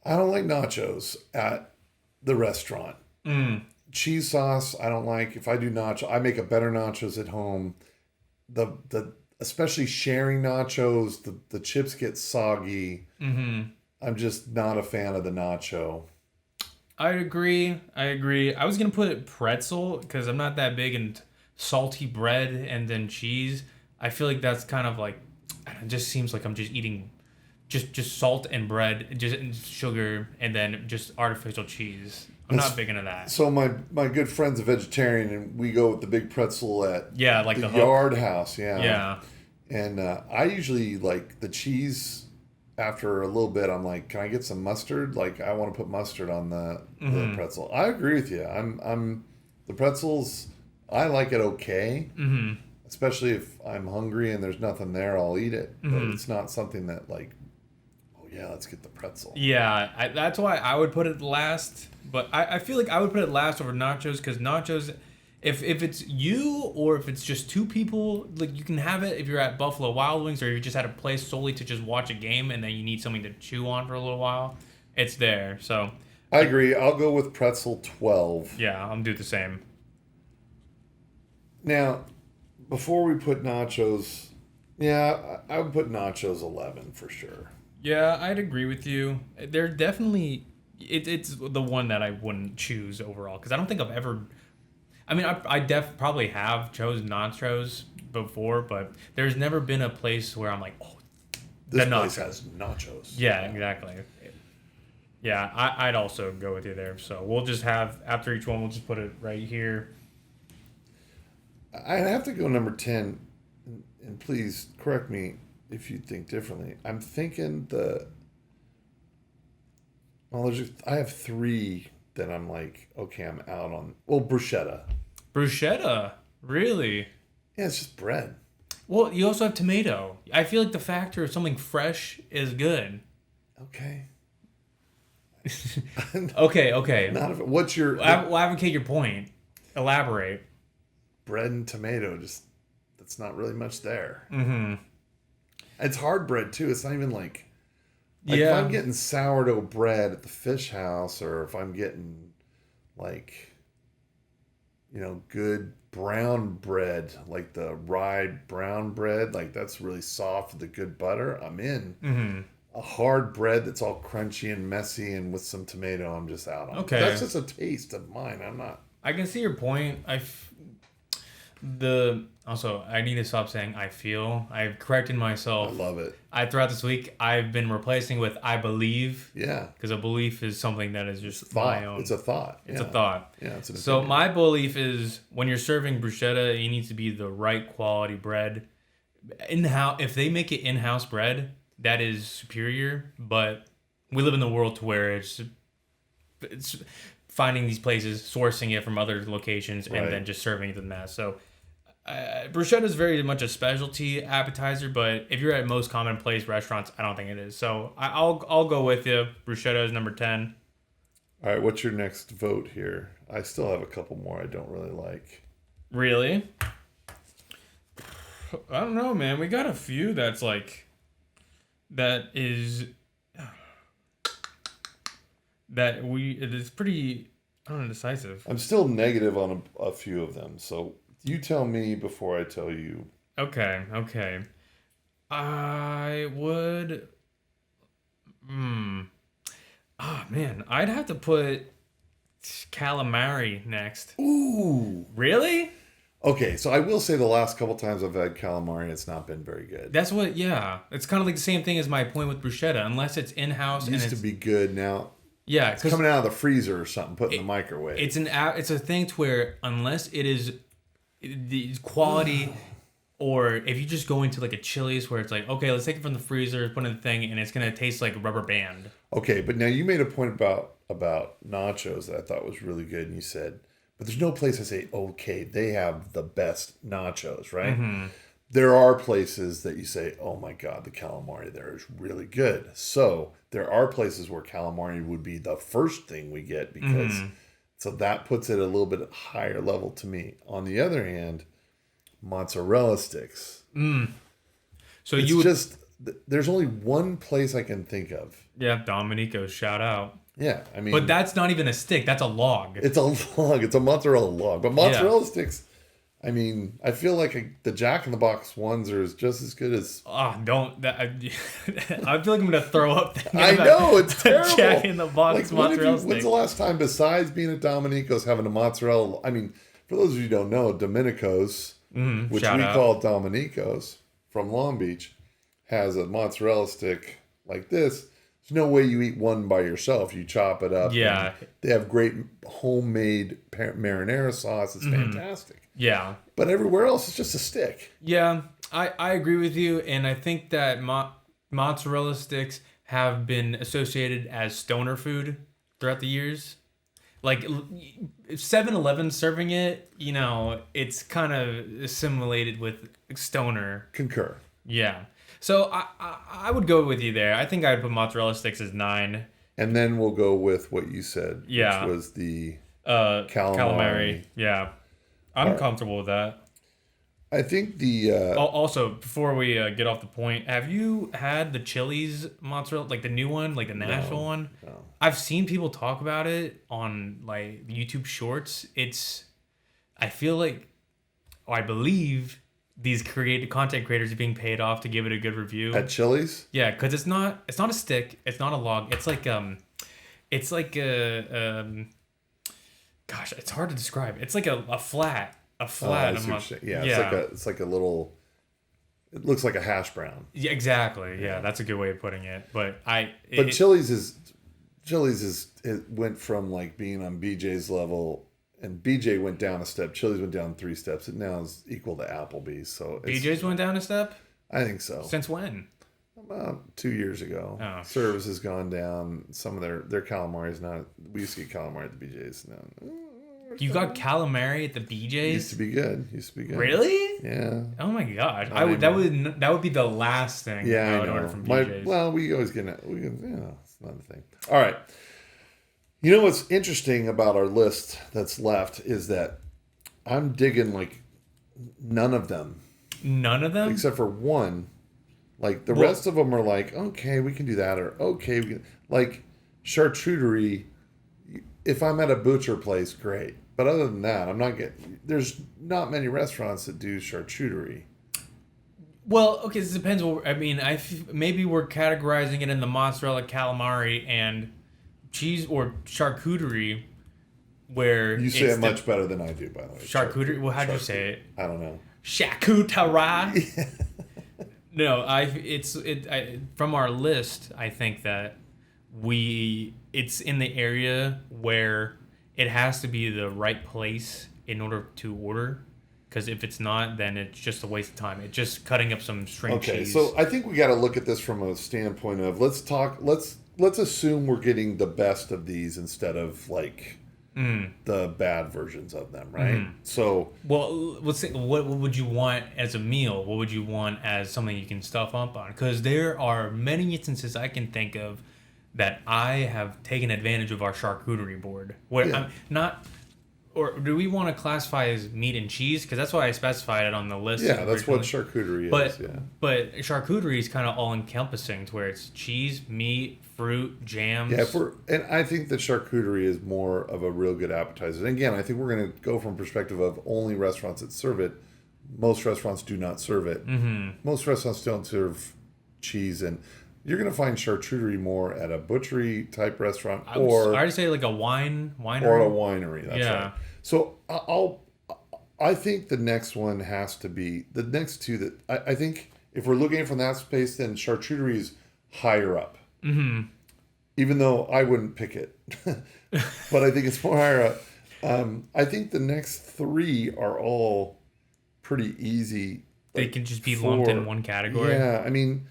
I don't like nachos at the restaurant. Cheese sauce, I don't like. If I do nacho, I make a better nachos at home. The especially sharing nachos, the chips get soggy. I'm just not a fan of the nacho. I agree. I was gonna put pretzel because I'm not that big in salty bread and then cheese. I feel like that's kind of like, it just seems like I'm just eating just salt and bread, just and sugar, and then just artificial cheese. I'm not big into that. So my good friend's a vegetarian, and we go with the big pretzel at like the the Yard House. Yeah. And I usually like the cheese. After a little bit, I'm like, can I get some mustard? Like, I want to put mustard on the pretzel. I agree with you. I'm the pretzels. I like it okay, especially if I'm hungry and there's nothing there. I'll eat it, but it's not something that like, oh yeah, let's get the pretzel. Yeah, that's why I would put it last. But I feel like I would put it last over nachos because nachos, if it's you or if it's just two people, like you can have it if you're at Buffalo Wild Wings or you just at a place solely to just watch a game and then you need something to chew on for a little while. It's there. So I agree. I'll go with pretzel 12. yeah, I'm do the same. Now, before we put nachos, yeah, I would put nachos 11 for sure. Yeah, I'd agree with you. They're definitely it's the one that I wouldn't choose overall because I don't think I've ever. I mean, I probably have chose nachos before, but there's never been a place where I'm like, oh, This place has nachos. Yeah, exactly. Yeah, I'd also go with you there. So we'll just have, after each one, we'll just put it right here. I'd have to go number 10, and please correct me if you think differently. I'm thinking I have 3 that I'm like, okay, I'm out on. Well, bruschetta. Bruschetta? Really? Yeah, it's just bread. Well, you also have tomato. I feel like the factor of something fresh is good. Okay. Okay. Not if, what's your We'll advocate your point. Elaborate. bread and tomato? Just that's not really much there. Mm-hmm. It's hard bread too. It's not even like if I'm getting sourdough bread at the fish house, or if I'm getting like good brown bread, like the rye brown bread, like that's really soft with the good butter, I'm in. Mm-hmm. A hard bread that's all crunchy and messy and with some tomato, I'm just out on. Okay. That's just a taste of mine. I'm not. I can see your point. I need to stop saying I feel. I've corrected myself. I love it. Throughout this week, I've been replacing with I believe. Yeah. Because a belief is something that is just Thought. my own. It's a thought. It's a thought. Yeah, it's an So opinion. my belief is when you're serving bruschetta, it needs to be the right quality bread. If they make it in-house bread, that is superior. But we live in the world to where it's finding these places, sourcing it from other locations, and then just serving it to the mass. So bruschetta is very much a specialty appetizer, but if you're at most commonplace restaurants, I don't think it is. So I'll go with you. Bruschetta is number 10. All right, what's your next vote here? I still have a couple more I don't really like. Really? I don't know, man. We got a few that's like it is pretty indecisive. I'm still negative on a few of them, so you tell me before I tell you. Okay. I would. Man, I'd have to put calamari next. Ooh. Really? Okay, so I will say the last couple times I've had calamari, it's not been very good. That's what. Yeah, it's kind of like the same thing as my point with bruschetta. Unless it's in house, It used to be good. Now yeah, it's coming out of the freezer or something, put in the microwave. It's a thing to where unless it is the quality, or if you just go into like a Chili's where it's like, okay, let's take it from the freezer, put it in the thing, and it's gonna taste like a rubber band. Okay, but now you made a point about nachos that I thought was really good, and you said, but there's no place I say, okay, they have the best nachos, right? Mm-hmm. There are places that you say, oh my God, the calamari there is really good. So there are places where calamari would be the first thing we get because so that puts it a little bit higher level to me. On the other hand, mozzarella sticks. So it's there's only one place I can think of. Yeah, Dominico's, shout out. Yeah, I mean, but that's not even a stick. That's a log. It's a log. It's a mozzarella log. But mozzarella sticks, I mean, I feel like the Jack in the Box ones are just as good as. I feel like I'm gonna throw up. I know it's terrible. Jack in the Box mozzarella stick. When's the last time, besides being at Dominico's, having a mozzarella? I mean, for those of you who don't know, Domenico's, which we call Dominico's from Long Beach, has a mozzarella stick like this. There's no way you eat one by yourself. You chop it up. Yeah. They have great homemade marinara sauce. It's fantastic. Yeah. But everywhere else, it's just a stick. Yeah, I agree with you. And I think that mozzarella sticks have been associated as stoner food throughout the years. Like 7-Eleven serving it, it's kind of assimilated with stoner. Concur. Yeah. So I would go with you there. I think I'd put mozzarella sticks as 9. And then we'll go with what you said, which was the calamari. Yeah. I'm comfortable with that. I think the... also, before we get off the point, have you had the Chili's mozzarella, like the new one, like the Nashville one? No. I've seen people talk about it on like YouTube Shorts. I feel like, I believe these content creators are being paid off to give it a good review. At Chili's? Yeah, because it's not a stick, it's not a log. It's like gosh, it's hard to describe. It's like a flat. It's like a little. It looks like a hash brown. Yeah, exactly. Yeah, that's a good way of putting it. But Chili's it went from like being on BJ's level, and BJ went down a step. Chili's went down 3 steps. It now is equal to Applebee's. So BJ's went down a step. I think so. Since when? About 2 years ago. Oh. Service has gone down. Some of their calamari is not. We used to get calamari at the BJ's. Now You got calamari at the BJ's? Used to be good. Really? Yeah. Oh my gosh! That would be the last thing I would order from BJ's. We always get it. It's not a thing. All right. You know what's interesting about our list that's left is that I'm digging like none of them. None of them? Except for one. Like the rest of them are like, okay, we can do that, or okay, we can, like charcuterie. If I'm at a butcher place, great. But other than that, there's not many restaurants that do charcuterie. Well, okay, this depends. I mean, maybe we're categorizing it in the mozzarella, calamari, and cheese or charcuterie, where you say it much better than I do, by the way. Charcuterie. Well, how'd you say it? I don't know. Charcuterie. No, from our list, I think that it's in the area where it has to be the right place in order to order. Because if it's not, then it's just a waste of time. It's just cutting up some string cheese. Okay, so I think we got to look at this from a standpoint of let's assume we're getting the best of these instead of like the bad versions of them, right? So, well, let's say what would you want as a meal? What would you want as something you can stuff up on? Because there are many instances I can think of that I have taken advantage of our charcuterie board. Where I'm not, or do we want to classify as meat and cheese? Because that's why I specified it on the list. Yeah, that's what charcuterie is. Yeah. But charcuterie is kind of all encompassing, to where it's cheese, meat, fruit, jams. Yeah, and I think that charcuterie is more of a real good appetizer. And again, I think we're going to go from perspective of only restaurants that serve it. Most restaurants do not serve it. Most restaurants don't serve cheese, and you're going to find charcuterie more at a butchery type restaurant, I'd say like a winery. Or a winery. That's right. So I think the next one has to be the next two that I think if we're looking from that space, then charcuterie is higher up. Even though I wouldn't pick it, but I think it's more higher up. I think the next three are all pretty easy. They can just be lumped in one category. Yeah, I mean,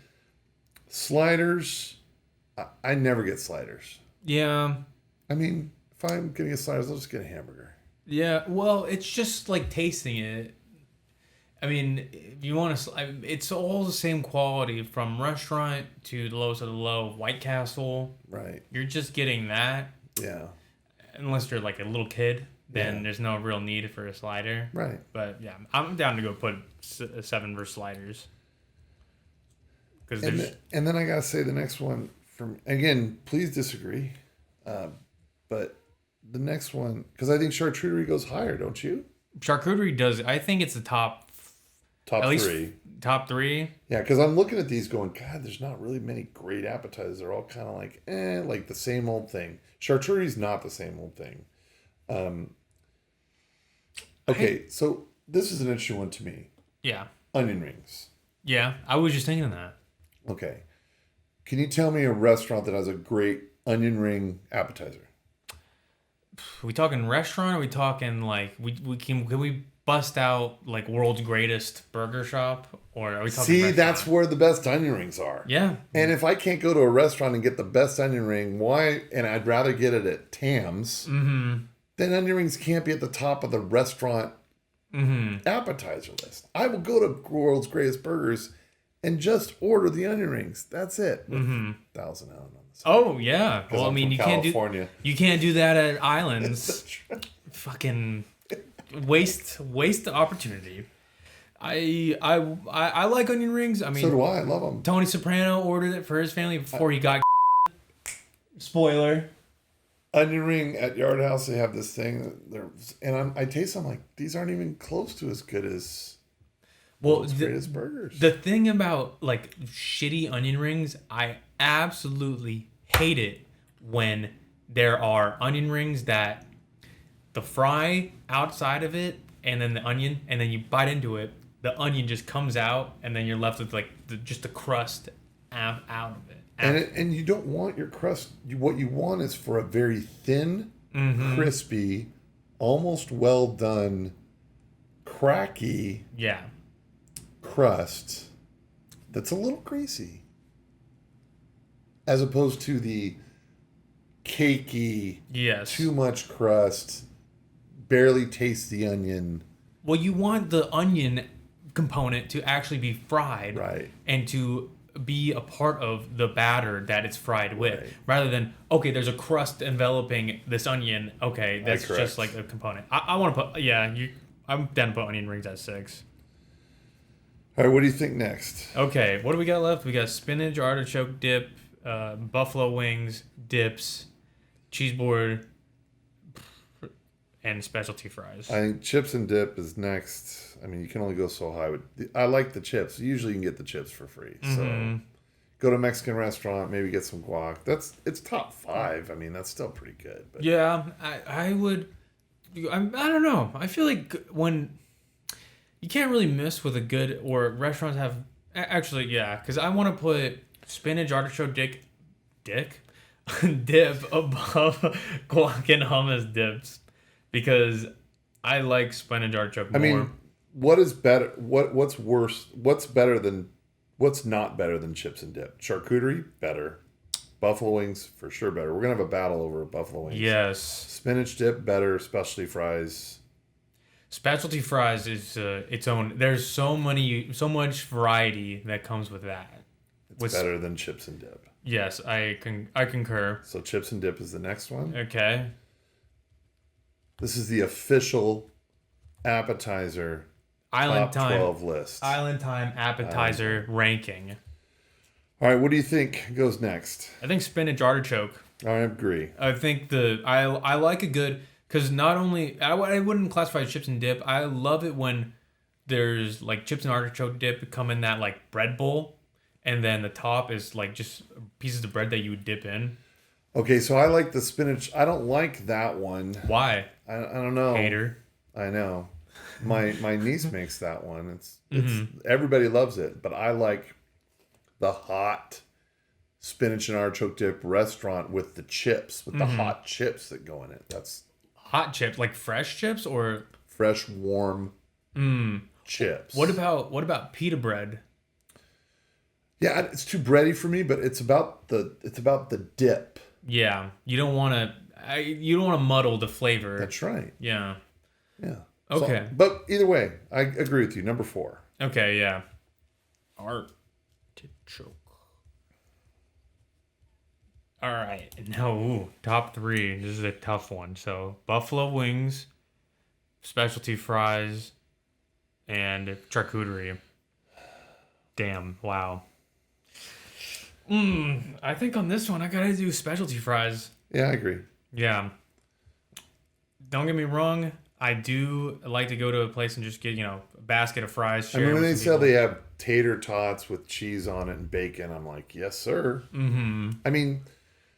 sliders. I never get sliders. Yeah. I mean, if I'm getting a sliders, I'll just get a hamburger. Yeah, well, it's just like tasting it. I mean, if you want to, it's all the same quality from restaurant to the lowest of the low. White Castle, right? You're just getting that. Yeah. Unless you're like a little kid, then there's no real need for a slider. Right. But yeah, I'm down to go put 7 versus sliders. And then I gotta say the next one from again, please disagree, but. The next one, because I think charcuterie goes higher, don't you? Charcuterie does. I think it's the top three. Top 3? Yeah, because I'm looking at these going, God, there's not really many great appetizers. They're all kind of like, like the same old thing. Charcuterie's not the same old thing. Okay, so this is an interesting one to me. Yeah. Onion rings. Yeah, I was just thinking that. Okay. Can you tell me a restaurant that has a great onion ring appetizer? Are we talking restaurant? Or are we talking like can we bust out like world's greatest burger shop? Or are we talking restaurant? That's where the best onion rings are. Yeah. And if I can't go to a restaurant and get the best onion ring, why? And I'd rather get it at Tam's. Then onion rings can't be at the top of the restaurant appetizer list. I will go to world's greatest burgers and just order the onion rings. That's it. $1,000 on this. Oh yeah. Well, I mean, you can't do that at Islands. Fucking waste the opportunity. I like onion rings. I mean, so do I. I love them. Tony Soprano ordered it for his family before he got. Spoiler. Onion ring at Yard House. They have this thing. I taste them like these aren't even close to as good as. Greatest burgers. The thing about like shitty onion rings, I absolutely hate it when there are onion rings that the fry outside of it and then the onion, and then you bite into it, the onion just comes out, and then you're left with like just the crust out of it. And you don't want your crust. What you want is for a very thin, crispy, almost well done, cracky. Yeah. Crust that's a little greasy, as opposed to the cakey, yes, too much crust, barely taste the onion. Well, you want the onion component to actually be fried, Right. and to be a part of the batter that it's fried with, Right. rather than, okay, there's a crust enveloping this onion. Okay, that's correct. just like a component. I want to put, I'm down to put onion rings at 6. All right, what do you think next? Okay, what do we got left? We got spinach, artichoke dip, buffalo wings, dips, cheese board, and specialty fries. I think chips and dip is next. I mean, you can only go so high. I like the chips. Usually you can get the chips for free. So go to a Mexican restaurant, maybe get some guac. It's top 5. I mean, that's still pretty good. But Yeah, I would. I don't know. I feel like when you can't really miss with a good, or restaurants have actually, yeah, because I want to put spinach, artichoke dip above guac and hummus dips, because I like spinach artichoke more. I mean, what is better? What's worse? What's not better than chips and dip? Charcuterie, better. Buffalo wings, for sure better. We're gonna have a battle over buffalo wings. Yes. Spinach dip, better. Specialty fries. Specialty fries is its own. There's so much variety that comes with that. It's better than chips and dip. Yes, I concur. So chips and dip is the next one. Okay. This is the official appetizer Island top time. 12 list. Island time appetizer ranking. All right, what do you think goes next? I think spinach artichoke. I agree. I think I like a good, because not only I wouldn't classify chips and dip. I love it when there's like chips and artichoke dip come in that like bread bowl, and then the top is like just pieces of bread that you would dip in. Okay, so I like the spinach. I don't like that one. Why? I don't know. Hater. I know. My niece makes that one. It's everybody loves it, but I like the hot spinach and artichoke dip restaurant with the chips, with the hot chips that go in it. That's Hot chips, like fresh chips or fresh, warm chips. what about pita bread? Yeah, it's too bready for me, but it's about the dip. Yeah, you don't want to muddle the flavor. That's right. Yeah. Yeah. Okay. So, but either way, I agree with you. Number 4. Okay, yeah. Artichoke. All right. Now, top 3. This is a tough one. So, buffalo wings, specialty fries, and charcuterie. Damn. Wow. I think on this one, I gotta do specialty fries. Yeah, I agree. Yeah. Don't get me wrong. I do like to go to a place and just get, a basket of fries. I mean, when they say they have tater tots with cheese on it and bacon, I'm like, yes, sir. Mm-hmm. I mean,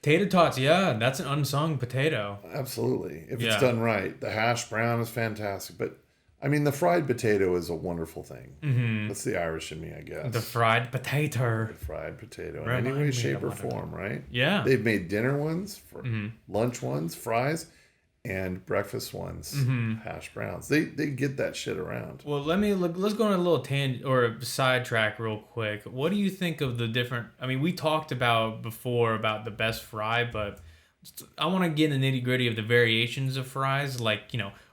tater tots, yeah, that's an unsung potato. Absolutely. If it's done right. The hash brown is fantastic. But, I mean, the fried potato is a wonderful thing. Mm-hmm. That's the Irish in me, I guess. The fried potato. The fried potato. In any way, shape, or form, right? Yeah. They've made dinner ones, for lunch ones, fries, and breakfast ones, hash browns. They get that shit around. Well, let's go on a little tangent or a sidetrack real quick. What do you think of the different? I mean, we talked about before about the best fry, but I want to get in the nitty gritty of the variations of fries, like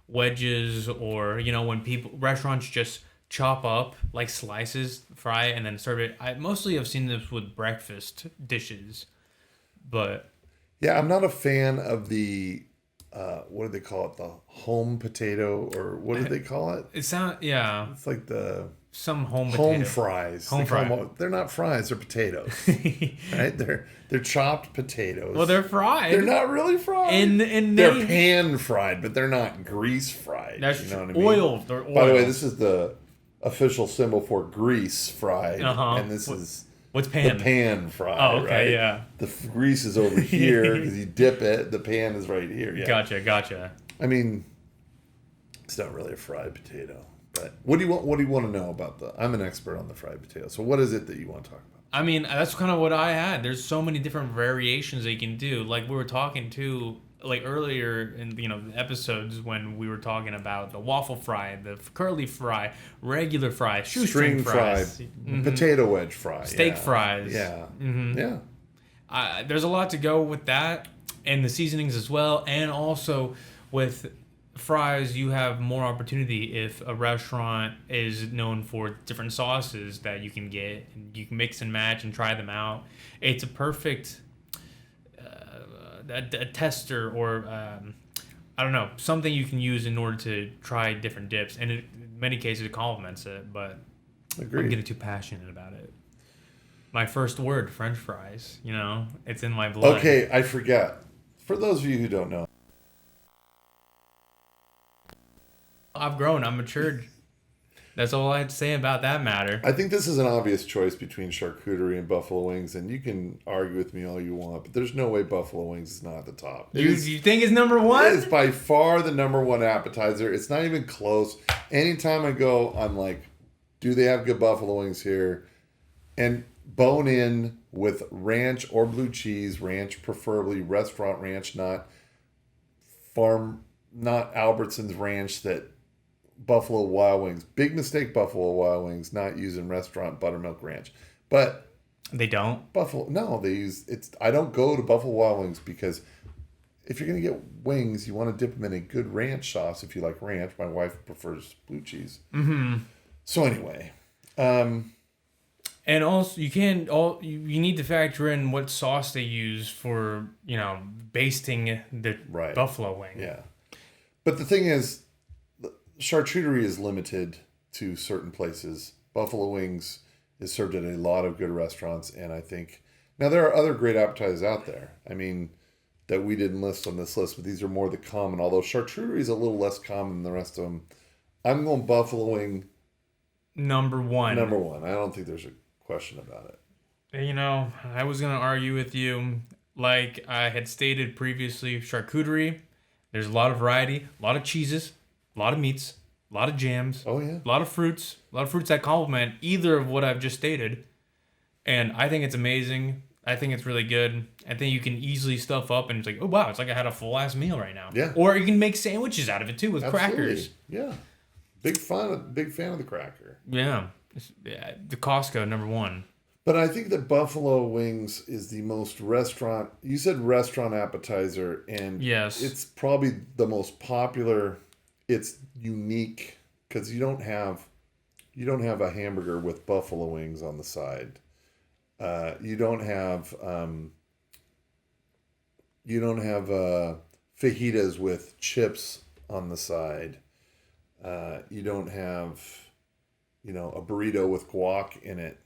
wedges, or when restaurants just chop up like slices, fry, and then serve it. I mostly have seen this with breakfast dishes, but yeah, I'm not a fan of the. What do they call it? The home potato, or what do they call it? It's like the some home fries. They're not fries; they're potatoes, right? They're chopped potatoes. Well, they're fried. They're not really fried. And they're pan fried, but they're not grease fried. That's you know what I mean? oiled. They're oiled. By the way, this is the official symbol for grease fried, and this is. What's pan? The pan fry. Oh, okay, right? yeah. The grease is over here because you dip it. The pan is right here. Yeah. Gotcha. I mean, it's not really a fried potato. But what do you want to know about I'm an expert on the fried potato. So what is it that you want to talk about? I mean, that's kind of what I had. There's so many different variations that you can do. Like we were talking to earlier in the episodes when we were talking about the waffle fry, the curly fry, regular fry, shoestring fries, potato wedge fry, steak fries. Yeah. There's a lot to go with that, and the seasonings as well, and also with fries, you have more opportunity if a restaurant is known for different sauces that you can get. And you can mix and match and try them out. It's a perfect a tester or I don't know, something you can use in order to try different dips. And in many cases, it complements it, but Agreed. I'm getting too passionate about it. My first word, French fries, it's in my blood. Okay, I forget. For those of you who don't know, I've grown, I'm matured. That's all I had to say about that matter. I think this is an obvious choice between charcuterie and buffalo wings, and you can argue with me all you want, but there's no way buffalo wings is not at the top. You think it's number one? It is by far the number one appetizer. It's not even close. Anytime I go, I'm like, do they have good buffalo wings here? And bone in with ranch or blue cheese, ranch preferably, restaurant ranch, not Albertson's ranch that Buffalo Wild Wings. Big mistake, Buffalo Wild Wings, not using restaurant buttermilk ranch. But they don't? They use it's. I don't go to Buffalo Wild Wings because if you're going to get wings, you want to dip them in a good ranch sauce if you like ranch. My wife prefers blue cheese. Mm-hmm. So anyway. And also, you need to factor in what sauce they use for, basting the buffalo wing. Yeah. But the thing is, charcuterie is limited to certain places. Buffalo wings is served at a lot of good restaurants, and I think now there are other great appetizers out there. I mean, that we didn't list on this list, but these are more the common. Although charcuterie is a little less common than the rest of them. I'm going buffalo wing. Number one. I don't think there's a question about it. I was gonna argue with you. Like I had stated previously, charcuterie. There's a lot of variety, a lot of cheeses. A lot of meats, a lot of jams. Oh, yeah. A lot of fruits that complement either of what I've just stated. And I think it's amazing. I think it's really good. I think you can easily stuff up and it's like, oh, wow, it's like I had a full-ass meal right now. Yeah. Or you can make sandwiches out of it, too, with crackers. Yeah. Big fan of the cracker. Yeah. The Costco, number one. But I think that buffalo wings is the most restaurant... You said restaurant appetizer, and yes, it's probably the most popular... It's unique because you don't have a hamburger with buffalo wings on the side. You don't have fajitas with chips on the side. You don't have a burrito with guac in it.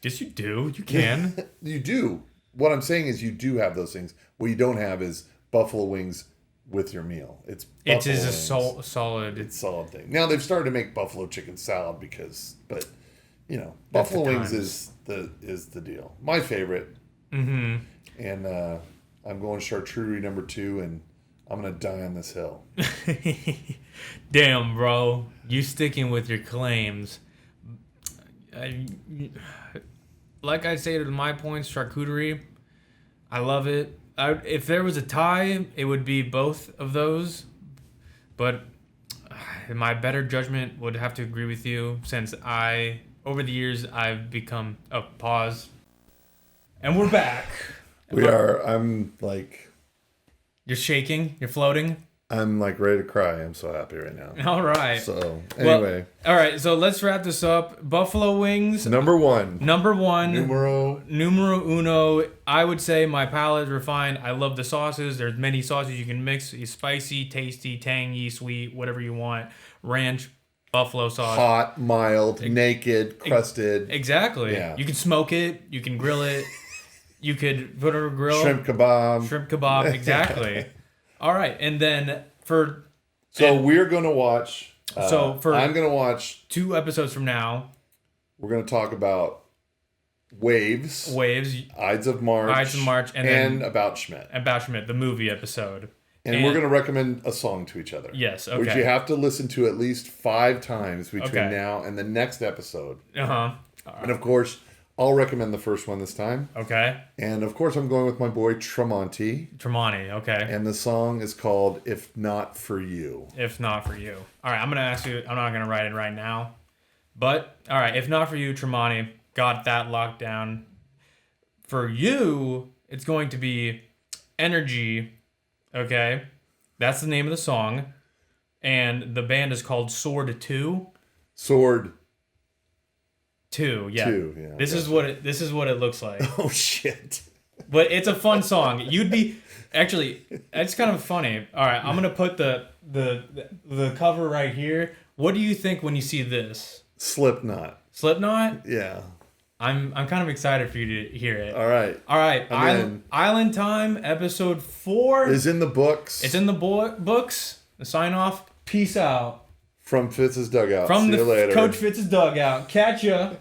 Yes, you do. You can. You do. What I'm saying is you do have those things. What you don't have is buffalo wings with your meal. It is a solid. It's a solid thing. Now they've started to make buffalo chicken salad but buffalo wings is the deal. My favorite. Mm-hmm. And I'm going charcuterie number 2, and I'm gonna die on this hill. Damn, bro, you sticking with your claims. Like I stated in my points, charcuterie. I love it. If there was a tie, it would be both of those. But my better judgment would have to agree with you since over the years, I've become... Oh, pause. And we're back. I'm like... You're shaking? You're floating? I'm like ready to cry. I'm so happy right now. All right. So, anyway. All right, so let's wrap this up. Buffalo wings. Number one. Numero uno. I would say my palate is refined. I love the sauces. There's many sauces you can mix. It's spicy, tasty, tangy, sweet, whatever you want. Ranch, buffalo sauce. Hot, mild, naked, crusted. Exactly. Yeah. You can smoke it. You can grill it. You could put it on a grill. Shrimp kebab. Shrimp kebab. Exactly. All right, and then we're gonna watch. I'm gonna watch 2 episodes from now. We're gonna talk about Waves, Ides of March, and then About Schmidt. The movie episode. And we're gonna recommend a song to each other. Yes, okay. Which you have to listen to at least 5 times between now and the next episode. Right. And of course, I'll recommend the first one this time. Okay. And of course, I'm going with my boy Tremonti. Okay. And the song is called If Not For You. If Not For You. All right, I'm going to ask you, I'm not going to write it right now. But, all right, If Not For You, Tremonti, got that locked down. For you, it's going to be Energy, okay? That's the name of the song. And the band is called Sword 2. Sword 2, yeah. 2, yeah. This is what it looks like. Oh shit. But it's a fun song. Actually, it's kind of funny. All right, I'm gonna put the cover right here. What do you think when you see this? Slipknot. Slipknot? Yeah. I'm kind of excited for you to hear it. All right. Island Time, episode 4 is in the books. It's in the books. The sign off. Peace out. From Fitz's dugout. From See you later. Coach Fitz's dugout. Catch ya.